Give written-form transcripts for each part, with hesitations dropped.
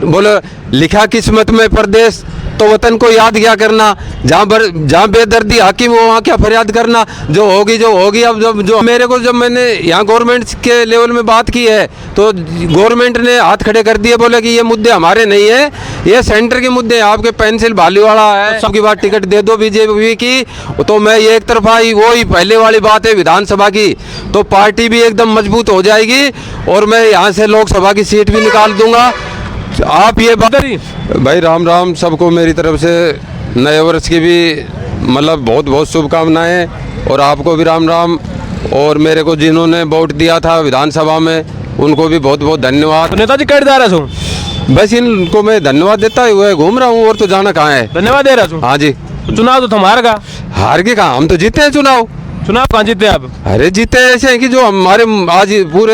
बोले लिखा किस्मत में परदेश, तो वतन को याद क्या करना, जहाँ बेदर्दी हाकिम हो वहाँ क्या फरियाद करना, जो होगी। अब जो मेरे को जब मैंने यहाँ गवर्नमेंट के लेवल में बात की है तो गवर्नमेंट ने हाथ खड़े कर दिए, बोले कि ये मुद्दे हमारे नहीं है, ये सेंटर के मुद्दे हैं। आपके पेंसिल भालीवाड़ा है, सबकी बात टिकट दे दो बीजेपी की, तो मैं ये एक तरफा ही वही पहले वाली बात है विधानसभा की, तो पार्टी भी एकदम मजबूत हो जाएगी और मैं यहाँ से लोकसभा की सीट भी निकाल दूंगा। आप ये बात भाई राम राम सबको मेरी तरफ से नए वर्ष की भी मतलब बहुत बहुत शुभकामनाएं, और आपको भी राम राम, और मेरे को जिन्होंने वोट दिया था विधानसभा में उनको भी बहुत बहुत धन्यवाद। तो नेताजी कट जा रहा हूँ, बस इनको मैं धन्यवाद देता हुए घूम रहा हूँ, और तो जाना कहाँ है। धन्यवाद दे रहा हूँ। हाँ जी। तो चुनाव तो हमारा का हार के कहाँ, हम तो जीते हैं चुनाव कहाँ जीते आप? अरे जीते ऐसे हैं कि जो हमारे आज पूरे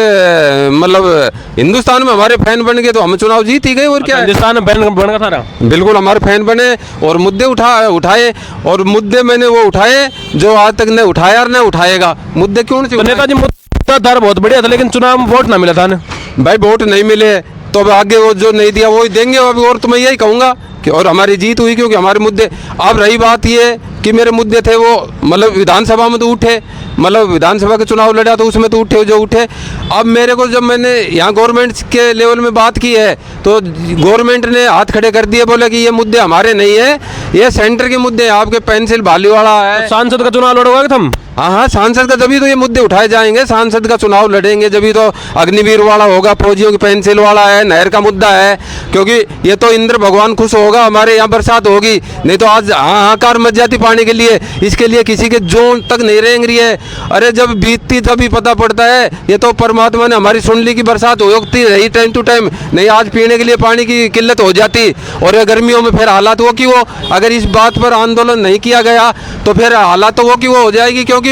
मतलब हिंदुस्तान में हमारे फैन बन गए, तो हम चुनाव जीत ही गए, और क्या है। हिंदुस्तान में बन गया था ना? बिल्कुल हमारे फैन बने और मुद्दे उठाए, और मुद्दे मैंने वो उठाए जो आज तक न उठाया और न उठाएगा। मुद्दे क्यों नहीं? तो नेताजी मुद्दा दर बहुत बढ़िया था, लेकिन चुनाव में वोट ना मिला था ना भाई। वोट नहीं मिले तो अब आगे वो जो नहीं दिया वो ही देंगे अभी, और तो मैं यही कहूँगा कि और हमारी जीत हुई क्योंकि हमारे मुद्दे। अब रही बात ये कि मेरे मुद्दे थे वो मतलब विधानसभा में तो उठे, मतलब विधानसभा के चुनाव लड़ा तो उसमें तो उठे जो उठे। अब मेरे को जब मैंने यहाँ गवर्नमेंट के लेवल में बात की है तो गवर्नमेंट ने हाथ खड़े कर दिए, बोले कि ये मुद्दे हमारे नहीं है, ये सेंटर के मुद्दे हैं। आपके पेंसिल भालीवाड़ा है। तो सांसद का चुनाव लड़ोगे तुम? हाँ, सांसद का जब तो ये मुद्दे उठाए जाएंगे, सांसद का चुनाव लड़ेंगे जब तो अग्निवीर वाला होगा, फौजियों की पेंसिल वाला है, नहर का मुद्दा है, क्योंकि ये तो इंद्र भगवान खुश होगा हमारे यहाँ बरसात होगी, नहीं तो आज हाहाकार मच जाती पानी के लिए। इसके लिए किसी के जोन तक नहीं रेंग रही है। अरे जब बीतती तभी पता पड़ता है, ये तो परमात्मा ने हमारी सुन ली कि बरसात होती रही टाइम टू टाइम, नहीं आज पीने के लिए पानी की किल्लत हो जाती, और ये गर्मियों में फिर हालात वो की वो। अगर इस बात पर आंदोलन नहीं किया गया तो फिर हालात तो वो की वो हो जाएगी, क्योंकि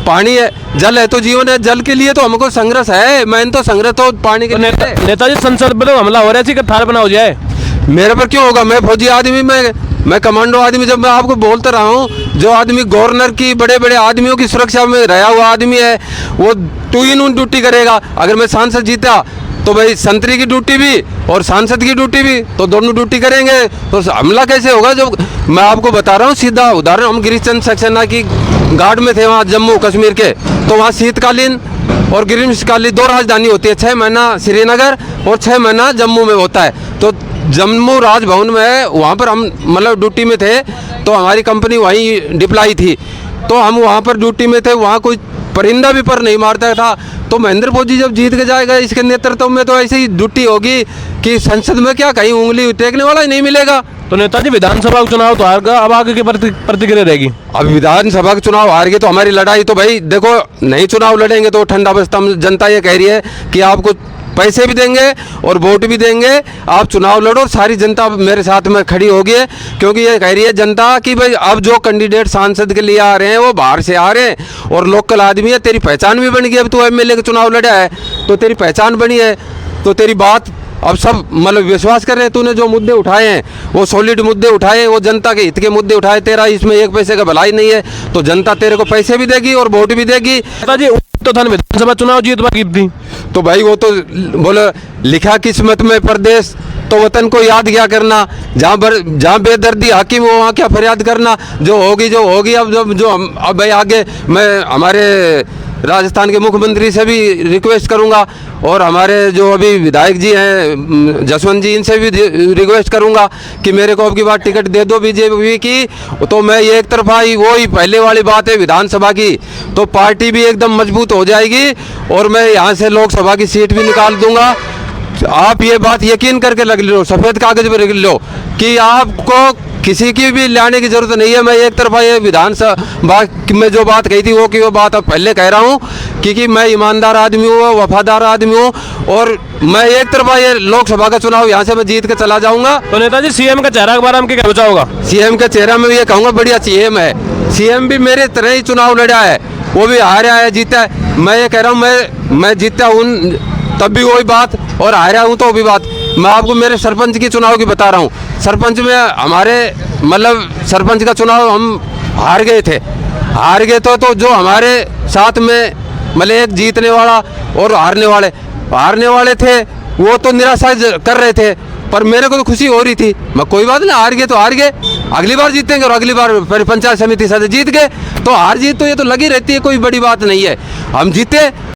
पानी है, जल है तो जीवन है, जल के लिए तो हमको संघर्ष है। मैं तो संघर्ष तो पानी के नेताजी संसद पर हमला हो रहा है, थार बना हो जाए। मेरे पर क्यों होगा? मैं फौजी आदमी, मैं कमांडो आदमी। जब मैं आपको बोलता रहा हूँ, जो आदमी गवर्नर की बड़े बड़े आदमियों की सुरक्षा में रहा हुआ आदमी है वो 2 in 1 ड्यूटी करेगा। अगर मैं सांसद जीता तो भाई संतरी की ड्यूटी भी और सांसद की ड्यूटी भी, तो दोनों ड्यूटी करेंगे, तो हमला कैसे होगा? जो मैं आपको बता रहा हूँ सीधा उदाहरण, हम गिरीश चंद्र सक्सेना की गार्ड में थे वहाँ जम्मू कश्मीर के, तो वहाँ शीतकालीन और ग्रीष्मकालीन 2 राजधानी होती है, 6 महीना श्रीनगर और 6 महीना जम्मू में होता है। तो जम्मू राजभवन में है, वहाँ पर हम मतलब ड्यूटी में थे, तो हमारी कंपनी वहीं डिप्लाई थी, तो हम वहाँ पर ड्यूटी में थे। वहाँ कोई परिंदा भी पर नहीं मारता था। तो महेंद्र फौजी जब जीत के जाएगा इसके नेतृत्व में, तो ऐसी ही ड्यूटी होगी कि संसद में क्या कहीं उंगली टेकने वाला ही नहीं मिलेगा। तो नेताजी विधानसभा का चुनाव तो हार गया, अब आगे की प्रतिक्रिया रहेगी? अब विधानसभा का चुनाव हार गए तो हमारी लड़ाई तो भाई देखो, नहीं चुनाव लड़ेंगे तो ठंडा बस्ता जनता ये कह रही है कि आपको पैसे भी देंगे और वोट भी देंगे, आप चुनाव लड़ो। सारी जनता मेरे साथ में खड़ी होगी, क्योंकि ये कह रही है जनता कि भाई अब जो कैंडिडेट सांसद के लिए आ रहे हैं वो बाहर से आ रहे हैं और लोकल आदमी है, तेरी पहचान भी बन गई। अब तू एमएलए का चुनाव लड़ा है तो तेरी पहचान बनी है, तो तेरी बात अब सब मतलब विश्वास कर रहे हैं। तूने जो मुद्दे उठाए हैं वो सॉलिड मुद्दे उठाए, वो जनता के हित के मुद्दे उठाए, तेरा इसमें 1 पैसे का भलाई नहीं है, तो जनता तेरे को पैसे भी देगी और वोट भी देगी। नेताजी तो था विधानसभा चुनाव जीत बाकी थी, तो भाई वो तो बोले लिखा किस्मत में परदेश, तो वतन को याद क्या करना, जहाँ बेदर्दी हाकिम हो वहाँ क्या फरियाद करना, जो होगी। अब भाई आगे मैं हमारे राजस्थान के मुख्यमंत्री से भी रिक्वेस्ट करूंगा, और हमारे जो अभी विधायक जी हैं जसवंत जी, इनसे भी रिक्वेस्ट करूंगा कि मेरे को अब की बार टिकट दे दो बीजेपी की, तो मैं ये एक तरफा ही वही पहले वाली बात है विधानसभा की, तो पार्टी भी एकदम मजबूत हो जाएगी और मैं यहाँ से लोकसभा की सीट भी निकाल दूंगा। आप ये बात यकीन करके लग लो, सफ़ेद कागज पर लिख लो कि आपको किसी की भी लाने की जरूरत नहीं है। मैं एक तरफा ये विधानसभा में जो बात कही थी वो बात अब पहले कह रहा हूँ, क्योंकि मैं ईमानदार आदमी हूँ, वफादार आदमी हूँ, और मैं एक तरफा ये लोकसभा का चुनाव यहाँ से मैं जीत के चला जाऊँगा। तो नेताजी सीएम का चेहरा के बारे में क्या कहना होगा? सीएम का चेहरा में ये कहूँगा बढ़िया सीएम है। सीएम भी मेरे तरह ही चुनाव लड़ा है, वो भी हारा है जीता है। मैं ये कह रहा हूँ मैं जीता हूँ तब भी वही बात, और हारा हूँ तो भी बात। मैं आपको मेरे सरपंच की चुनाव की बता रहा हूँ। सरपंच में हमारे मतलब सरपंच का चुनाव हम हार गए थे, तो जो हमारे साथ में मतलब एक जीतने वाला और हारने वाले थे, वो तो निराशा कर रहे थे, पर मेरे को तो खुशी हो रही थी, मैं कोई बात नहीं, हार गए तो हार गए, अगली बार जीतेंगे, और अगली बार फिर पंचायत समिति सदस्य जीत गए, तो हार जीत तो ये तो लगी रहती है, कोई बड़ी बात नहीं है। हम जीते